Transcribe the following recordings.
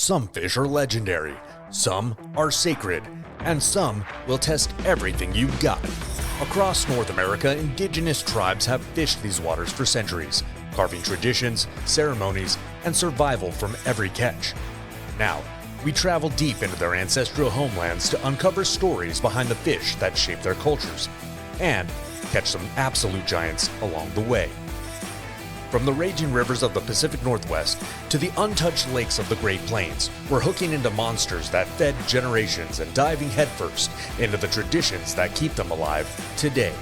Some fish are legendary, some are sacred, and some will test everything you've got. Across North America, indigenous tribes have fished these waters for centuries, carving traditions, ceremonies, and survival from every catch. Now, we travel deep into their ancestral homelands to uncover stories behind the fish that shape their cultures, and catch some absolute giants along the way. From the raging rivers of the Pacific Northwest to the untouched lakes of the Great Plains, we're hooking into monsters that fed generations and diving headfirst into the traditions that keep them alive today.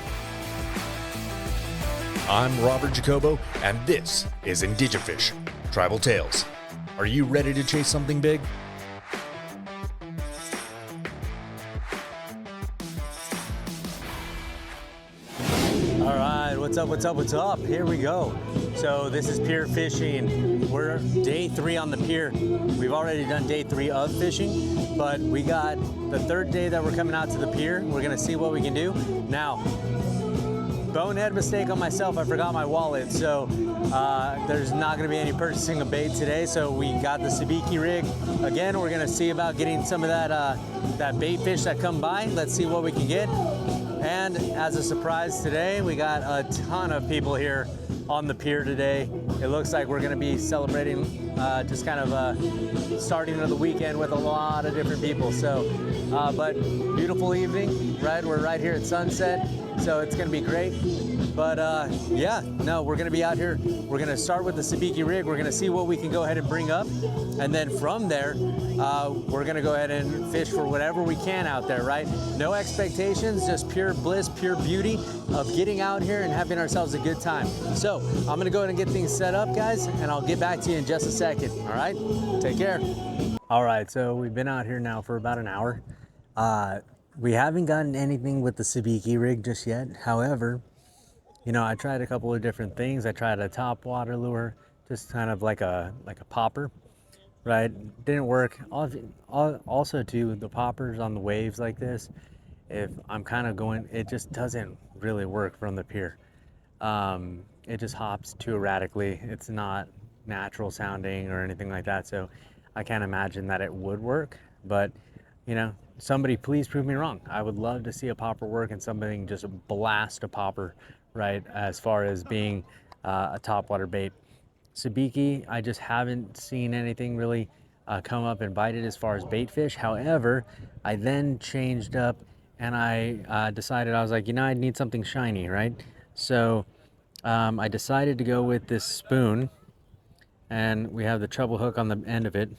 I'm Robert Jacobo, and this is Indigifish, Tribal Tales. Are you ready to chase something big? What's up? Here we go. So this is pier fishing. We're day 3 on the pier. We've already done day 3 of fishing, but we got the 3rd day that we're coming out to the pier. We're gonna see what we can do. Now, bonehead mistake on myself, I forgot my wallet, so there's not gonna be any purchasing of bait today, so we got the sabiki rig. Again, we're gonna see about getting some of that bait fish that come by. Let's see what we can get. And as a surprise today, we got a ton of people here on the pier today. It looks like we're gonna be celebrating just kind of starting of the weekend with a lot of different people. So, but beautiful evening, right? We're right here at sunset, so it's gonna be great. But yeah, no, we're gonna be out here. We're gonna start with the sabiki rig. We're gonna see what we can go ahead and bring up. And then from there, we're gonna go ahead and fish for whatever we can out there, right? No expectations, just pure bliss, pure beauty of getting out here and having ourselves a good time. So I'm gonna go ahead and get things set up, guys, and I'll get back to you in just a second, all right? Take care. All right, so we've been out here now for about an hour. We haven't gotten anything with the sabiki rig just yet. However, you know, I tried a couple of different things. I tried a topwater lure, just kind of like a popper, right? Didn't work. Also too, the poppers on the waves like this, if I'm kind of going, it just doesn't really work from the pier. It just hops too erratically. It's not natural sounding or anything like that. So I can't imagine that it would work, but you know, somebody please prove me wrong. I would love to see a popper work and something just blast a popper, right, as far as being a topwater bait. Sabiki, I just haven't seen anything really come up and bite it as far as bait fish. However, I then changed up and I decided, I was like, you know, I need something shiny, right? So I decided to go with this spoon, and we have the treble hook on the end of it.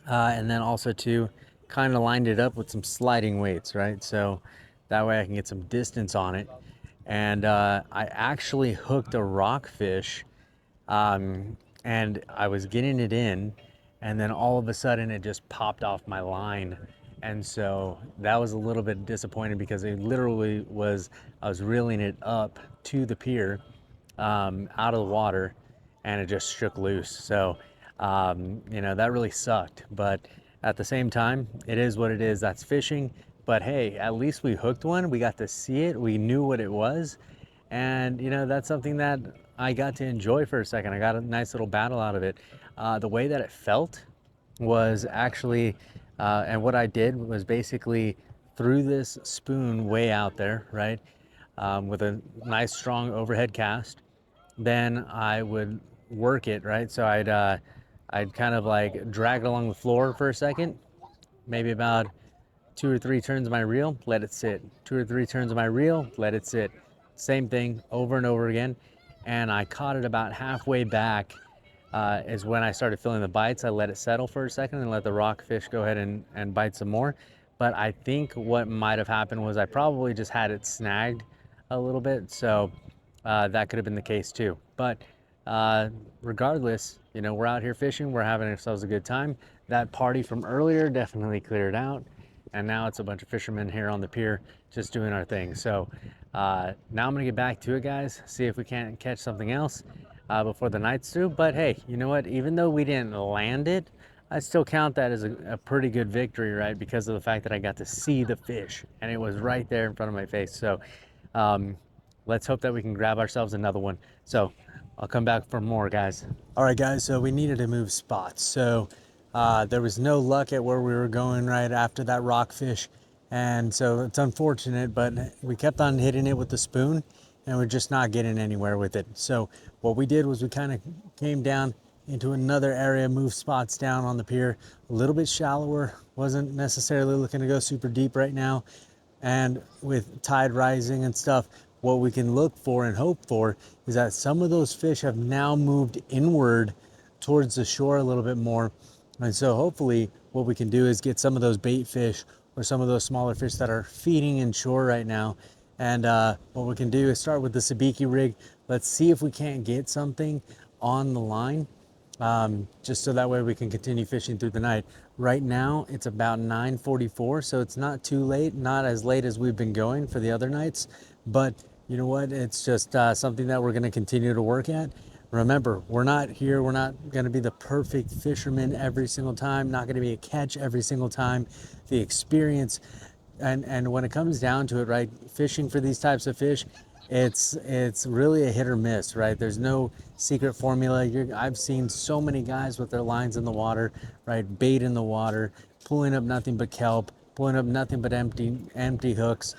And then also to kind of lined it up with some sliding weights, right? So that way I can get some distance on it. And I actually hooked a rockfish, and I was getting it in, and then all of a sudden it just popped off my line. And so that was a little bit disappointing because it literally was, I was reeling it up to the pier, out of the water, and it just shook loose. So, you know, that really sucked. But at the same time, it is what it is. That's fishing. But hey, at least we hooked one. We got to see it. We knew what it was. And, you know, that's something that I got to enjoy for a second. I got a nice little battle out of it. The way that it felt was actually, and what I did was basically threw this spoon way out there, right? With a nice strong overhead cast. Then I would work it, right? So I'd kind of like drag it along the floor for a second, maybe about 2 or 3 turns of my reel, let it sit. 2 or 3 turns of my reel, let it sit. Same thing over and over again. And I caught it about halfway back is when I started feeling the bites. I let it settle for a second and let the rockfish go ahead and bite some more. But I think what might have happened was I probably just had it snagged a little bit. So that could have been the case too. But regardless, you know, we're out here fishing. We're having ourselves a good time. That party from earlier definitely cleared out. And now it's a bunch of fishermen here on the pier just doing our thing. So now I'm gonna get back to it, guys, see if we can't catch something else before the night's through. But hey, you know what? Even though we didn't land it, I still count that as a pretty good victory, right? Because of the fact that I got to see the fish and it was right there in front of my face. So let's hope that we can grab ourselves another one. So I'll come back for more, guys. All right, guys, so we needed to move spots. So There was no luck at where we were going right after that rockfish. And so it's unfortunate, but we kept on hitting it with the spoon and we're just not getting anywhere with it. So what we did was we kind of came down into another area, moved spots down on the pier, a little bit shallower, wasn't necessarily looking to go super deep right now. And with tide rising and stuff, what we can look for and hope for is that some of those fish have now moved inward towards the shore a little bit more. And so hopefully what we can do is get some of those bait fish or some of those smaller fish that are feeding inshore right now. And what we can do is start with the sabiki rig. Let's see if we can't get something on the line, just so that way we can continue fishing through the night. Right now it's about 9:44, so it's not too late, not as late as we've been going for the other nights, but you know what, it's just something that we're going to continue to work at. Remember, we're not going to be the perfect fisherman every single time, not going to be a catch every single time. The experience, and when it comes down to it, right, fishing for these types of fish, it's really a hit or miss, right? There's no secret formula. I've seen so many guys with their lines in the water, right, bait in the water, pulling up nothing but kelp, pulling up nothing but empty hooks,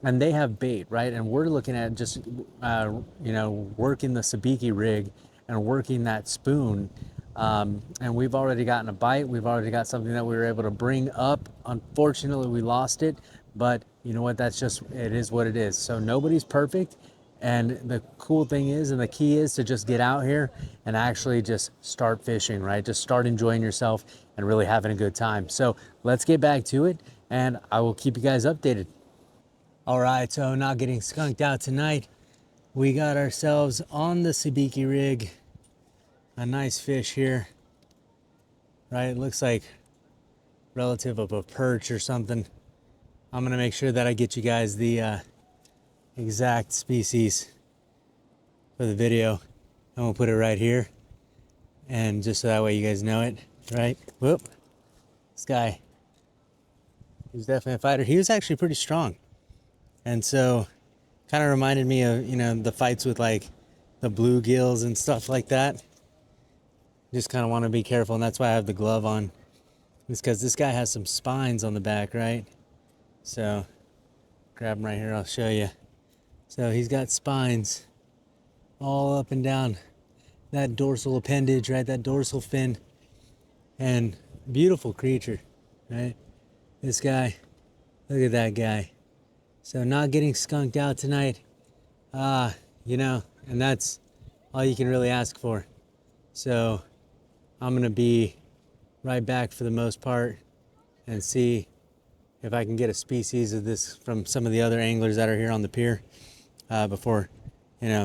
and they have bait, right? And we're looking at just working the sabiki rig and working that spoon, and we've already gotten a bite. We've already got something that we were able to bring up. Unfortunately, we lost it, but you know what, it is what it is. So nobody's perfect, and the cool thing is, and the key is, to just get out here and actually just start fishing, right? Just start enjoying yourself and really having a good time. So let's get back to it, and I will keep you guys updated. All right, so not getting skunked out tonight. We got ourselves on the sabiki rig a nice fish here, right? It looks like relative of a perch or something. I'm gonna make sure that I get you guys the exact species for the video. I'm gonna put it right here, and just so that way you guys know it, right? Whoop, this guy, he's definitely a fighter. He was actually pretty strong. And so kind of reminded me of, the fights with like the bluegills and stuff like that. Just kind of want to be careful, and that's why I have the glove on. It's because this guy has some spines on the back, right? So grab him right here, I'll show you. So he's got spines all up and down that dorsal appendage, right? That dorsal fin. And beautiful creature, right? This guy, look at that guy. So not getting skunked out tonight, and that's all you can really ask for. So I'm gonna be right back for the most part and see if I can get a species of this from some of the other anglers that are here on the pier before,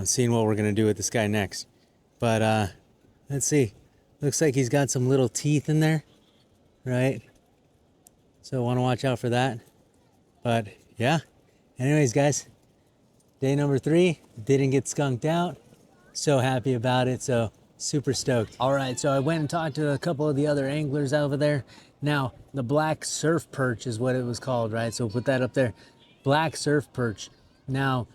seeing what we're gonna do with this guy next. But let's see. Looks like he's got some little teeth in there, right? So want to watch out for that. But yeah. Anyways, guys, day number 3, didn't get skunked out. So happy about it, so super stoked. All right, so I went and talked to a couple of the other anglers over there. Now, the black surf perch is what it was called, right? So put that up there, black surf perch. Now,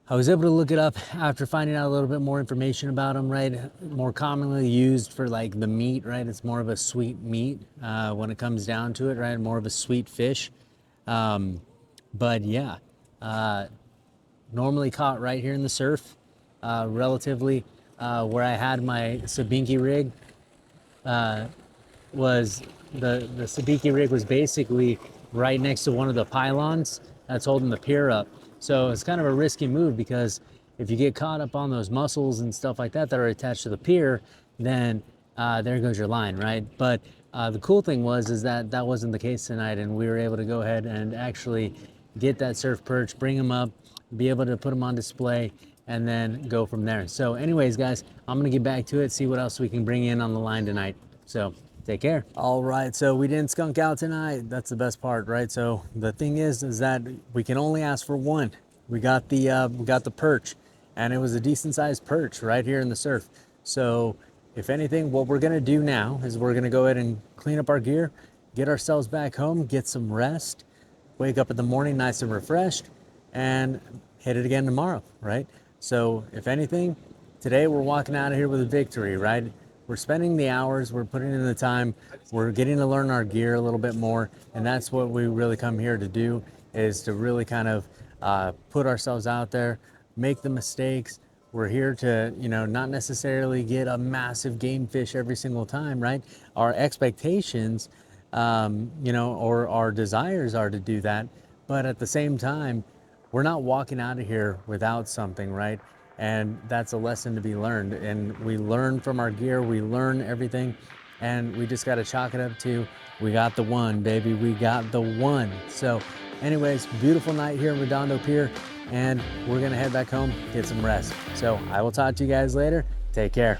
I was able to look it up after finding out a little bit more information about them, right? More commonly used for like the meat, right? It's more of a sweet meat when it comes down to it, right? More of a sweet fish. But yeah, normally caught right here in the surf, relatively where I had my sabiki rig, was the sabiki rig was basically right next to one of the pylons that's holding the pier up. So it's kind of a risky move, because if you get caught up on those mussels and stuff like that that are attached to the pier, then there goes your line, right? But the cool thing is that wasn't the case tonight, and we were able to go ahead and actually get that surf perch, bring them up, be able to put them on display, and then go from there. So anyways, guys, I'm gonna get back to it, see what else we can bring in on the line tonight. So take care. All right, so we didn't skunk out tonight. That's the best part, right? So the thing is that we can only ask for one. We got the perch, and it was a decent sized perch right here in the surf. So if anything, what we're gonna do now is we're gonna go ahead and clean up our gear, get ourselves back home, get some rest, wake up in the morning nice and refreshed, and hit it again tomorrow, right? So if anything, today we're walking out of here with a victory, right? we're spending the hours, we're putting in the time, we're getting to learn our gear a little bit more, and that's what we really come here to do, is to really kind of put ourselves out there, make the mistakes. We're here to, not necessarily get a massive game fish every single time, right? Our expectations, or our desires are to do that, but at the same time, we're not walking out of here without something, right? And that's a lesson to be learned. And we learn from our gear, we learn everything, and we just got to chalk it up to, we got the one, baby, we got the one. So anyways, beautiful night here in Redondo Pier, and we're gonna head back home, get some rest. So I will talk to you guys later. Take care.